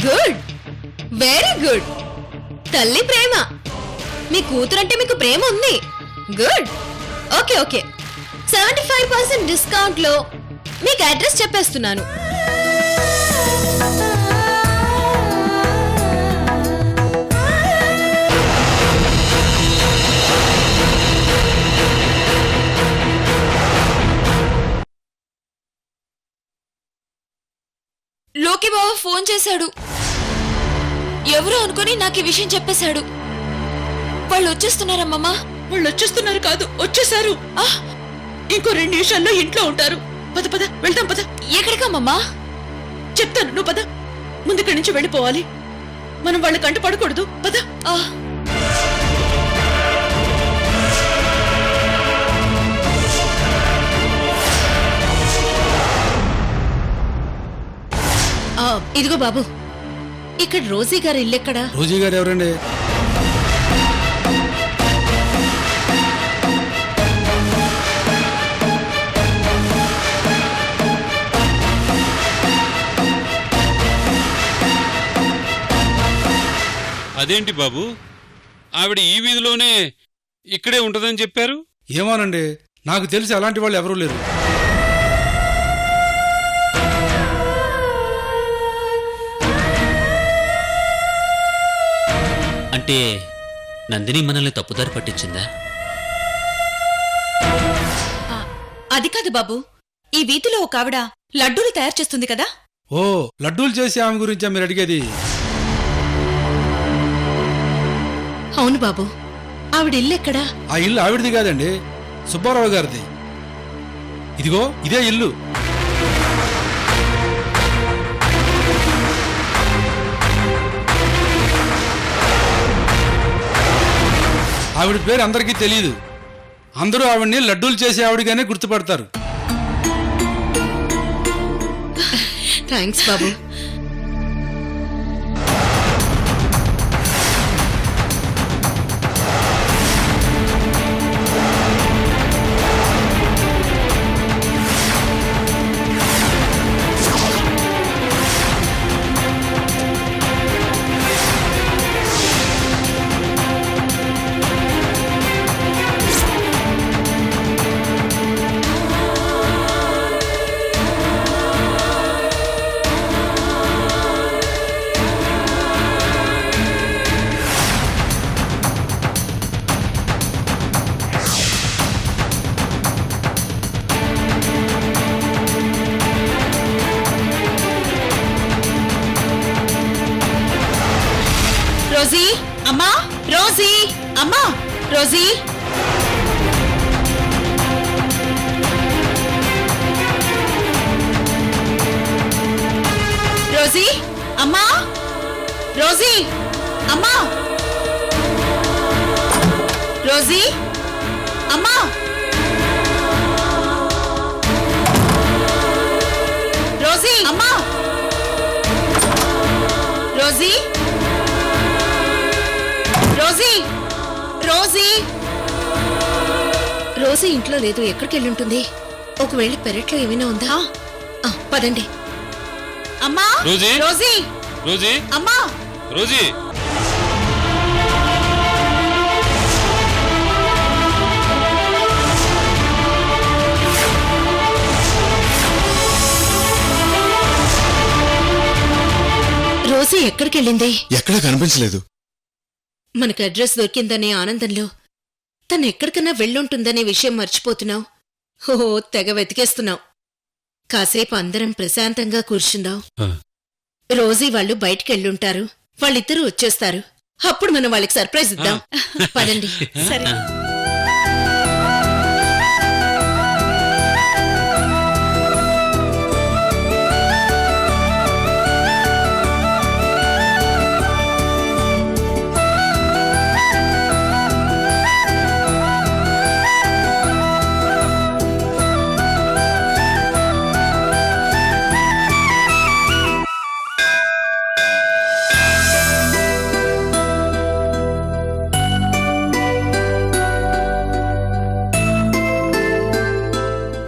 Good, very good. తల్లి ప్రేమ. మీ కూతురంటే మీకు ప్రేమ ఉంది. గుడ్. ఓకే ఓకే, 75% డిస్కౌంట్ లో మీకు అడ్రస్ చెప్పేస్తున్నాను. లోకి బాబా ఫోన్ చేశాడు. ఎవరు అనుకుని నాకు ఈ విషయం చెప్పేశాడు. వాళ్ళు వచ్చేస్తున్నారమ్మమ్మా. వాళ్ళు వచ్చేస్తున్నారు కాదు, వచ్చేసారు. ఇంకో 2 నిమిషాల్లో ఇంట్లో ఉంటారు. పద పద వెళ్తాం, పద. ఎక్కడికమ్మమ్మా? చెప్తాను, నువ్వు పద. ముందుక్కడి నుంచి వెళ్ళిపోవాలి. మనం వాళ్ళ కంట పడకూడదు. పద. ఇదిగో బాబు, ఇక్కడ రోజీ గారు ఇల్లెక్కడా? రోజీ గారు ఎవరండి? అదేంటి బాబు, ఆవిడ ఈ వీధిలోనే ఇక్కడే ఉంటదని చెప్పారు? ఏమోనండి, నాకు తెలిసి అలాంటి వాళ్ళు ఎవరూ లేరు. అంటే నందిని మనల్ని తప్పుదారి పట్టించిందా? అది కాదు బాబు, ఈ వీధిలో ఒక ఆవిడ లడ్డూలు తయారు చేస్తుంది కదా. ఓ, లడ్డూలు చేసి ఆమె గురించా మీరు అడిగేది? అవును బాబు, ఆవిడ ఇల్లెక్కడా? ఆ ఇల్లు ఆవిడది కాదండి, సుబ్బారావు గారిది. ఇదిగో ఇదే ఇల్లు. ఆవిడ పేరు అందరికీ తెలియదు. అందరూ ఆవిడ్ని లడ్డూలు చేసే ఆవిడగానే గుర్తుపడతారు. థ్యాంక్స్ బాబు. రోజీ అమ్మా, రోజీ అమ్మా, రోజీ. రోజీ అమ్మా, రోజీ అమ్మా, రోజీ అమ్మా, రోజీ అమ్మా, రోజీ, రోజీ, రోజీ. రోజీ ఇంట్లో లేదు. ఎక్కడికి వెళ్ళి ఉంటుంది? ఒకవేళ పెరట్లో ఏమైనా ఉందా? పదండి. అమ్మా, రోజీ, రోజీ, రోజీ, అమ్మా, రోజీ. రోజీ ఎక్కడికి వెళ్ళింది? ఎక్కడా కనిపించలేదు. మనకు అడ్రస్ దొరికిందనే ఆనందంలో తను ఎక్కడికన్నా వెళ్ళుంటుందనే విషయం మర్చిపోతున్నావు. ఓ, తెగ వెతికేస్తున్నావు. కాసేపు అందరం ప్రశాంతంగా కూర్చుందాం. రోజీ వాళ్ళు బయటికెళ్ళుంటారు. వాళ్ళిద్దరూ వచ్చేస్తారు. అప్పుడు మనం వాళ్ళకి సర్ప్రైజ్ ఇద్దాం. పదండి. సరే.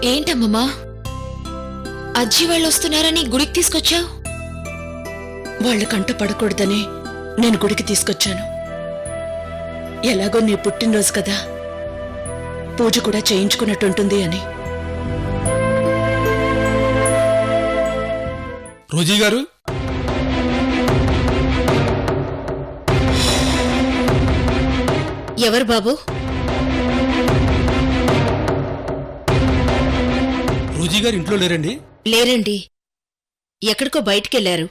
ఏంటమ్మమ్మా, అజ్జి వాళ్ళు వస్తున్నారని గుడికి తీసుకొచ్చావు? వాళ్ళ కంట పడకూడదని నేను గుడికి తీసుకొచ్చాను. ఎలాగో నీ పుట్టినరోజు కదా, పూజ కూడా చేయించుకున్నట్టుంటుంది అని. రోజీ గారు, ఎవరు బాబు? రోజీ గారు ఇంట్లో లేరండి? లేరండి, ఎక్కడికో బయటికెళ్లారు.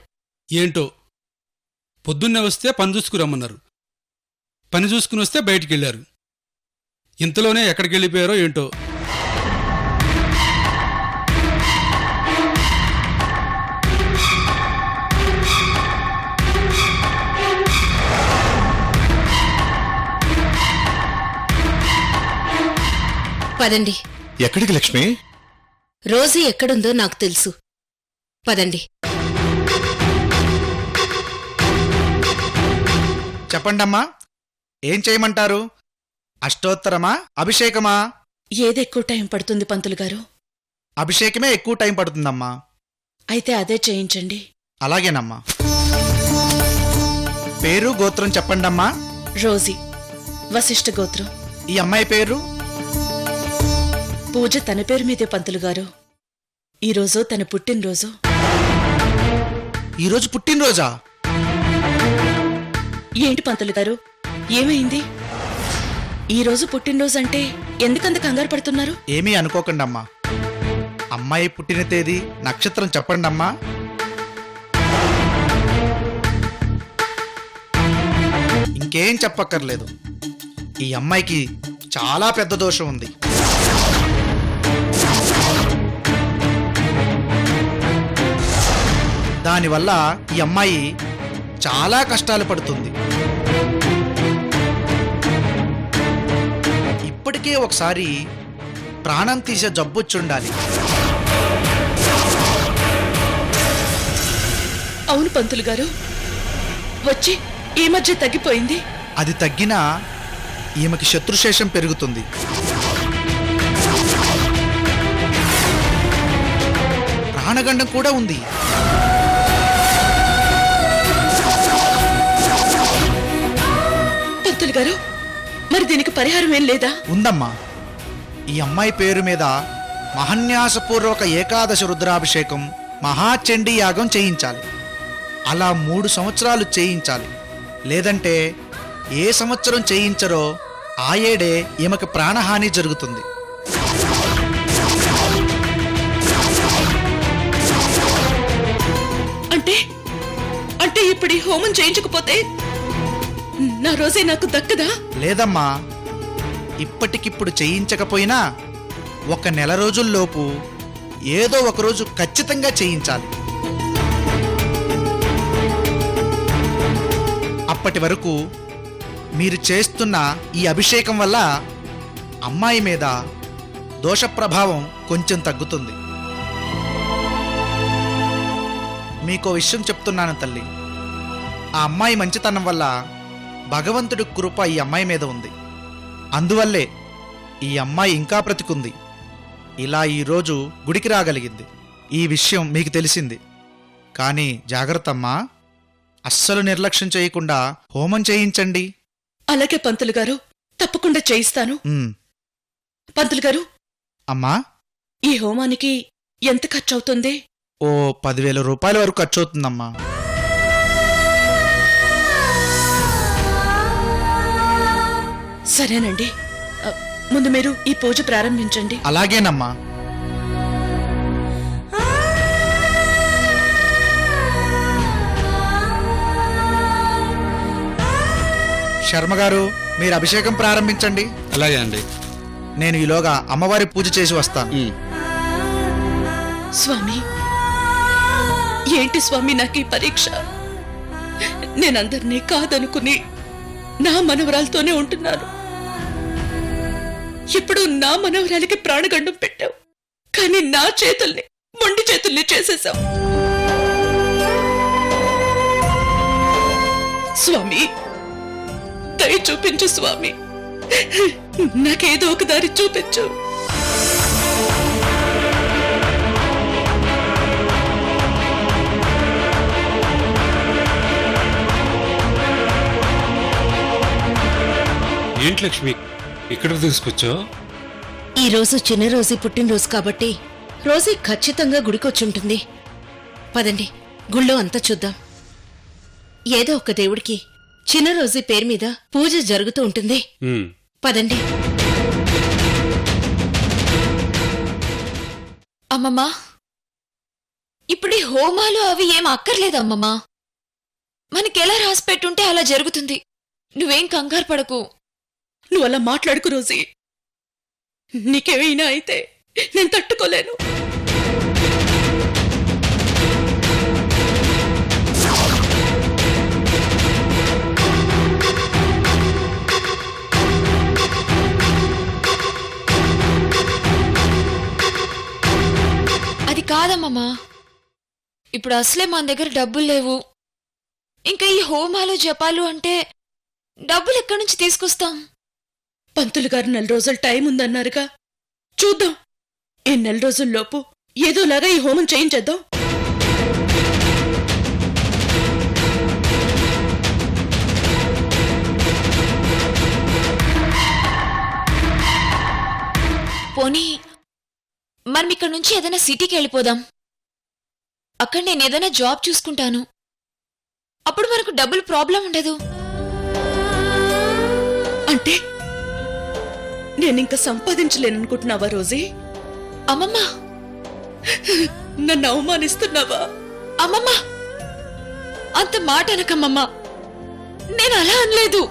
ఏంటో పొద్దున్నే వస్తే పని చూసుకురమ్మన్నారు, పని చూసుకుని వస్తే బయటికెళ్లారు. ఇంతలోనే ఎక్కడికి వెళ్ళిపోయారో ఏంటో. పదండి. ఎక్కడికి లక్ష్మి? రోజీ ఎక్కడుందో నాకు తెలుసు, పదండి. చెప్పండమ్మా, ఏం చేయమంటారు? అష్టోత్తరమా, అభిషేకమా? ఏదెక్కువ టైం పడుతుంది పంతులు గారు? అభిషేకమే ఎక్కువ టైం పడుతుందమ్మా. అయితే అదే చేయించండి. అలాగేనమ్మా. పేరు గోత్రం చెప్పండమ్మా. రోజీ, వశిష్ఠ గోత్రం. ఈ అమ్మాయి పేరు? పూజ తన పేరు మీదే పంతులు గారు. ఈరోజు తన పుట్టినరోజు. ఈరోజు పుట్టినరోజా? ఏంటి పంతులు గారు, ఏమైంది? ఈరోజు పుట్టినరోజు అంటే ఎందుకంత కంగారు పడుతున్నారు? ఏమీ అనుకోకండమ్మా. అమ్మాయి పుట్టిన తేదీ, నక్షత్రం చెప్పండమ్మా. ఇంకేం చెప్పక్కర్లేదు. ఈ అమ్మాయికి చాలా పెద్ద దోషం ఉంది. దానివల్ల ఈ అమ్మాయి చాలా కష్టాలు పడుతుంది. ఇప్పటికే ఒకసారి ప్రాణం తీసే జబ్బొచ్చుండాలి. అవును పంతులు గారు, వచ్చి ఈ మధ్య తగ్గిపోయింది. అది తగ్గినా ఈమెకి శత్రుశేషం పెరుగుతుంది. ప్రాణగండం కూడా ఉంది. పంతులు గారు, మరి దీనికి పరిహారం ఏం లేదా? ఉందమ్మా. ఈ అమ్మాయి పేరు మీద మహన్యాసపూర్వక ఏకాదశ రుద్రాభిషేకం, మహాచండీ యాగం చేయించాలి. అలా 3 సంవత్సరాలు చేయించాలి. లేదంటే ఏ సంవత్సరం చేయించరో ఆ ఏడే ఈమెకు ప్రాణహాని జరుగుతుంది. అంటే అంటే ఇప్పుడు ఈ హోమం చేయించకపోతే నా రోజే నాకు దక్కదా? లేదమ్మా, ఇప్పటికిప్పుడు చేయించకపోయినా 1 నెల రోజుల్లోపు ఏదో ఒక రోజు ఖచ్చితంగా చేయించాలి. అప్పటి వరకు మీరు చేస్తున్న ఈ అభిషేకం వల్ల అమ్మాయి మీద దోష ప్రభావం కొంచెం తగ్గుతుంది. మీకో విషయం చెప్తున్నాను తల్లి. ఆ అమ్మాయి మంచితనం వల్ల భగవంతుడి కృప ఈ అమ్మాయి మీద ఉంది. అందువల్లే ఈ అమ్మాయి ఇంకా బ్రతికుంది. ఇలా ఈరోజు గుడికి రాగలిగింది. ఈ విషయం మీకు తెలిసింది. కానీ జాగ్రత్తమ్మా, అస్సలు నిర్లక్ష్యం చేయకుండా హోమం చేయించండి. అలాగే పంతులు గారు, తప్పకుండా చేయిస్తాను. పంతులు గారు, అమ్మా, ఈ హోమానికి ఎంత ఖర్చు అవుతుంది? ఓ 10,000 రూపాయల వరకు ఖర్చు అవుతుందమ్మా. సరేనండి, ముందు మీరు ఈ పూజ ప్రారంభించండి. అలాగేనమ్మా. శర్మగారు, మీరు అభిషేకం ప్రారంభించండి. అలాగే అండి. నేను ఈలోగా అమ్మవారి పూజ చేసి వస్తాను. స్వామి, ఏంటి స్వామి నాకు ఈ పరీక్ష? నేనందరినీ కాదనుకుని నా మనవరాలతోనే ఉంటున్నాను. ఇప్పుడు నా మనవరాలికి ప్రాణగండం పెట్టావు, కానీ నా చేతుల్ని మొండి చేతుల్ని చేసేశావు. స్వామి, దయ చూపించు స్వామి, నాకేదో ఒక దారి చూపించు. ఏంటి లక్ష్మి ఇక్కడికి తీసుకొచ్చావు? ఈ రోజు చిన్న రోజీ పుట్టినరోజు కాబట్టి రోజీ ఖచ్చితంగా గుడికొచ్చుంటుంది. పదండి, గుళ్ళో అంతా చూద్దాం. ఏదో ఒక దేవుడికి చిన్న రోజీ పేరు మీద పూజ జరుగుతూ ఉంటుంది. పదండి. అమ్మమ్మా, ఇప్పుడు ఈ హోమాలు అవి ఏం అక్కర్లేదమ్మమ్మా. మనకెలా రాసి పెట్టుంటే అలా జరుగుతుంది. నువ్వేం కంగారు పడకు. నువ్వు అలా మాట్లాడుకు రోజీ. నీకేమైనా అయితే నేను తట్టుకోలేను. అది కాదమ్మమ్మా, ఇప్పుడు అసలే మన దగ్గర డబ్బులు లేవు. ఇంకా ఈ హోమాలు జపాలు అంటే డబ్బులు ఎక్కడి నుంచి తీసుకొస్తాం? పంతులు గారు 4 రోజులు టైం ఉందన్నారుగా, చూద్దాం. ఈ 4 రోజుల్లోపు ఏదోలాగా ఈ హోమం చేయించేద్దాం. పోనీ మనం ఇక్కడ నుంచి ఏదైనా సిటీకి వెళ్ళిపోదాం. అక్కడ నేను ఏదైనా జాబ్ చూసుకుంటాను. అప్పుడు మనకు డబ్బులు ప్రాబ్లం ఉండదు. అంటే నేనింక సంపాదించలేననుకుంటున్నావా రోజీ? అమ్మమ్మ, నన్ను అవమానిస్తున్నావా? అమ్మమ్మ, అంత మాట అనకమ్మమ్మ. నేను అలా అనలేదు.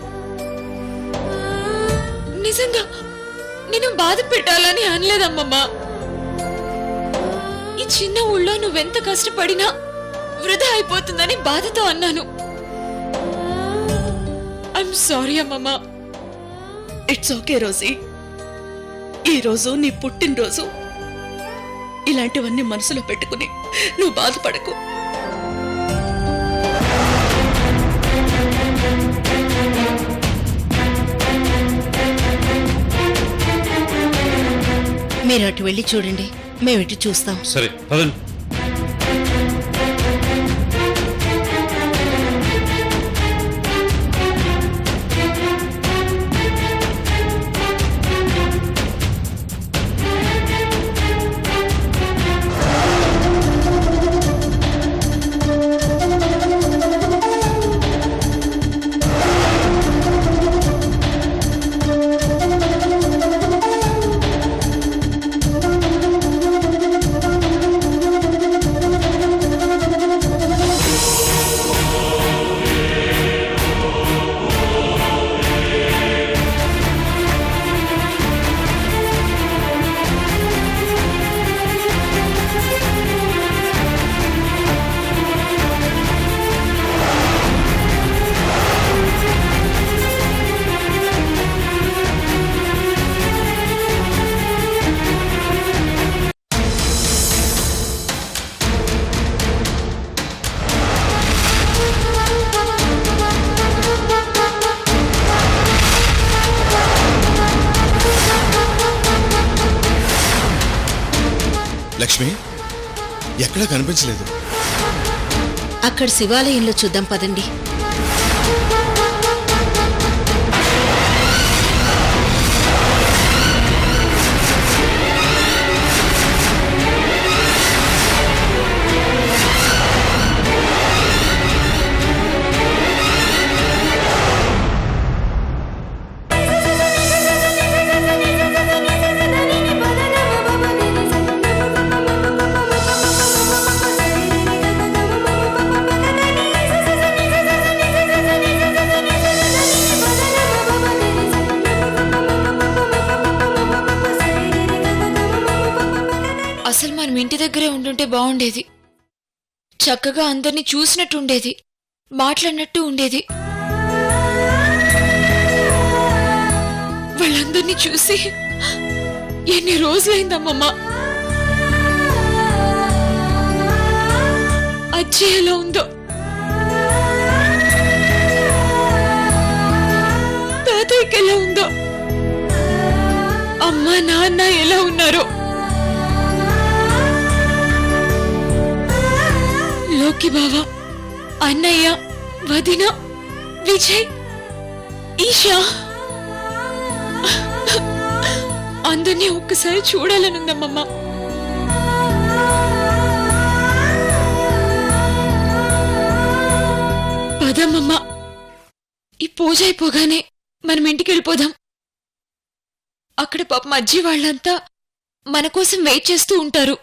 నిజంగా నేను బాధ పెట్టాలని అనలేదమ్మమ్మ. ఈ చిన్న ఊళ్ళో నువ్వెంత కష్టపడినా వృధా అయిపోతుందని బాధతో అన్నాను. ఐఎమ్ సారీ అమ్మమ్మ. It's okay Rosie. ఈ రోజు నీ పుట్టినరోజు. ఇలాంటివన్నీ మనసులో పెట్టుకుని నువ్వు బాధపడకు. మీరు అటు వెళ్ళి చూడండి, మేము ఇటు చూస్తాం. సరే పదండి. లక్ష్మి ఎక్కడా కనిపించలేదు. అక్కడ శివాలయంలో చూద్దాం, పదండి. అసలు మనం ఇంటి దగ్గరే ఉండుంటే బాగుండేది. చక్కగా అందరినీ చూసినట్టు ఉండేది, మాట్లాడినట్టు ఉండేది. వాళ్ళందరినీ చూసి ఎన్ని రోజులైందమ్మమ్మ. అజ్జి ఎలా ఉందో, తాతయ్యకి ఎలా ఉందో, అమ్మ నాన్న ఎలా ఉన్నారో, లోకి బావ, అన్నయ్య, వదిన, విజయ్, ఈషా, అందరినీ ఒక్కసారి చూడాలనుందమ్మమ్మ. పదమ్మమ్మ, ఈ పూజ అయిపోగానే మనం ఇంటికి వెళ్ళిపోదాం. అక్కడ పాపం అజ్జి వాళ్ళంతా మన కోసం వెయిట్ చేస్తూ ఉంటారు.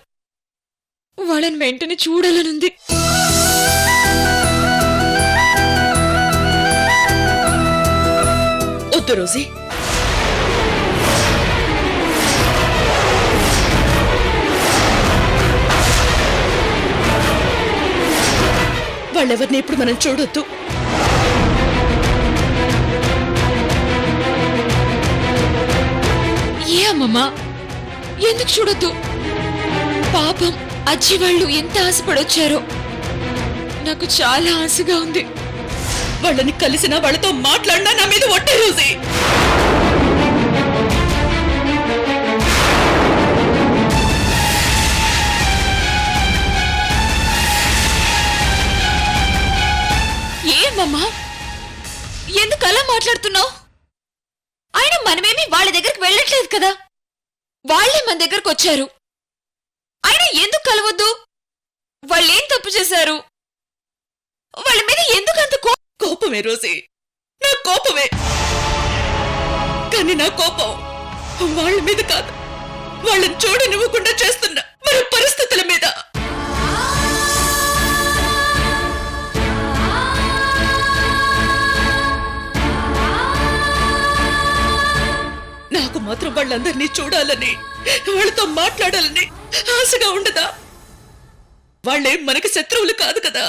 వాళ్ళని వెంటనే చూడాలనుంది. వద్దు రోజీ, వాళ్ళెవరిని ఇప్పుడు మనం చూడొద్దు. ఏ అమ్మమ్మా, ఎందుకు చూడొద్దు? పాపం అజ్జి వాళ్ళు ఎంత ఆశపడొచ్చారో. నాకు చాలా ఆశగా ఉంది. వాళ్ళని కలిసినా వాళ్ళతో మాట్లాడినా నా మీద ఒట్టే రోజీ. ఏమమ్మా, ఎందుకు అలా మాట్లాడుతున్నావు? ఆయన మనమేమి వాళ్ళ దగ్గరికి వెళ్ళట్లేదు కదా, వాళ్ళే మన దగ్గరకు వచ్చారు. ఆయన ఎందుకు కలవద్దు? వాళ్ళేం తప్పు చేశారు? వాళ్ళ మీద ఎందుకు అంత కోపమే రోజీ, నా కోపమే. కానీ నా కోపం వాళ్ళ మీద కాదు, వాళ్ళని చూడనివ్వకుండా చేస్తున్న మన పరిస్థితుల మీద. నాకు మాత్రం వాళ్ళందరినీ చూడాలని, వాళ్ళతో మాట్లాడాలని ఆశగా ఉండదా? వాళ్ళేం మనకి శత్రువులు కాదు కదా.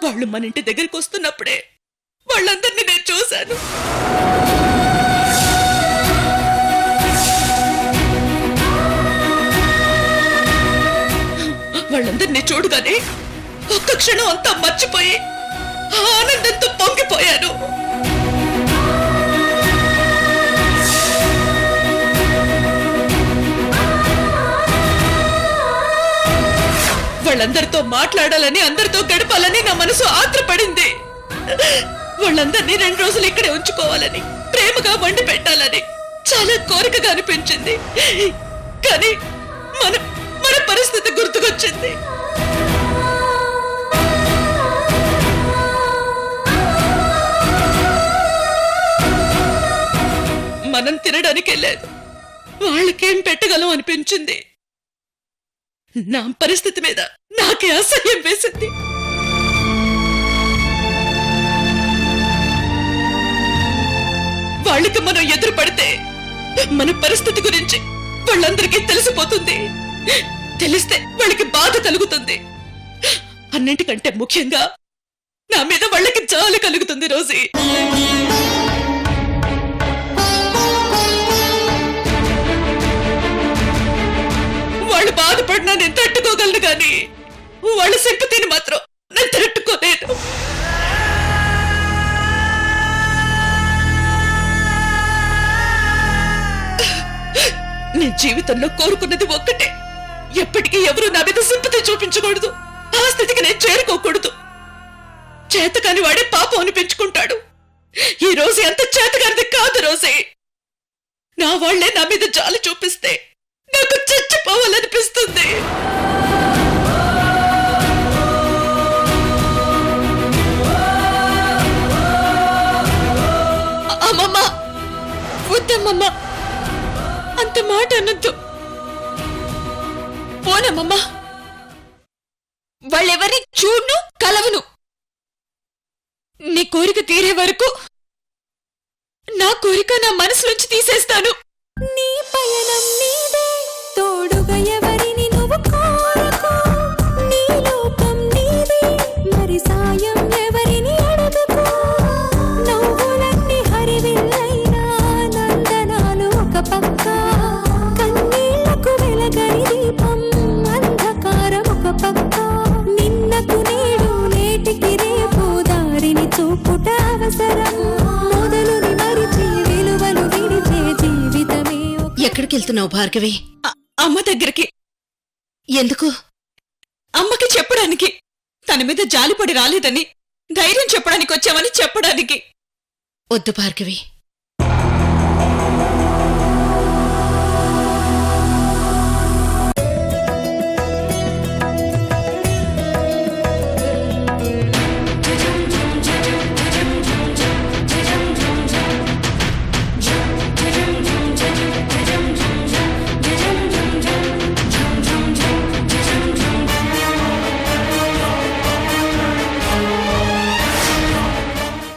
వాళ్ళు మన ఇంటి దగ్గరికి వస్తున్నప్పుడే వాళ్ళందరినీ నేను చూశాను. వాళ్ళందరినీ చూడగానే ఒక్క క్షణం అంతా మర్చిపోయి ఆనందంతో పొంగిపోయాను. వాళ్ళందరితో మాట్లాడాలని, అందరితో గడపాలని నా మనసు ఆత్రపడింది. వాళ్ళందరినీ 2 రోజులు ఇక్కడే ఉంచుకోవాలని, ప్రేమగా వండి పెట్టాలని చాలా కోరికగా అనిపించింది. కానీ మన పరిస్థితి గుర్తుకొచ్చింది. మనం తినడానికే లేదు, వాళ్ళకేం పెట్టగలం అనిపించింది. నా పరిస్థితి మీద నాకే అసహ్యం వేసింది. వాళ్ళకి మనం ఎదురు పడితే మన పరిస్థితి గురించి వాళ్ళందరికీ తెలిసిపోతుంది. తెలిస్తే వాళ్ళకి బాధ కలుగుతుంది. అన్నింటికంటే ముఖ్యంగా నా మీద వాళ్ళకి జాలి కలుగుతుంది రోజీ. వాళ్ళు బాధపడినా నేను తట్టుకోగలను, కానీ వాళ్ళ సింపతిని మాత్రం నేను తట్టుకోలేను. నేను జీవితంలో కోరుకున్నది ఒక్కటే, ఎప్పటికీ ఎవరు నా మీద సింపతి చూపించకూడదు. ఆ స్థితికి నేను చేరుకోకూడదు. చేతకాని వాడే పాపం అనిపించుకుంటాడు. ఈ రోజు ఎంత చేతగానిది కాదు రోజే. నా వాళ్లే నా మీద జాలి చూపిస్తే నాకు చచ్చిపోవాలనిపిస్తుంది. అమ్మమ్మ, వద్దమ్మమ్మ, అంత మాట అనొద్దు. పోనమ్మమ్మ, వాళ్ళెవరిని చూడ్ను, కలవను. నీ కోరిక తీరే వరకు నా కోరిక నా మనసులోంచి తీసేస్తాను. నీ పయనం నీదే, తోడుగా ఎవరిని నువ్వు కోరకు. నీ లోకం నీదే, మరి సాయం ఎవరిని అడగకు. నవ్వులన్నీ హరివిల్లైనా నందనాలు ఒక పక్క, కన్నీళ్లకు వెలగని దీపం అంధకారం ఒక పక్క. నిన్నకు నేడు నేటికి రేపు దారిని చూపుట అవసరం. మొదలుని మరిచి విలువలు విడిచే జీవితమే. ఎక్కడికి వెళ్తున్నావు భార్గవి? అమ్మ దగ్గరికి. ఎందుకు? అమ్మకి చెప్పడానికి. చెప్పడానికి, తన మీద జాలిపడి రాలేదని ధైర్యం చెప్పడానికి వచ్చామని చెప్పడానికి. వద్దు భార్గవి,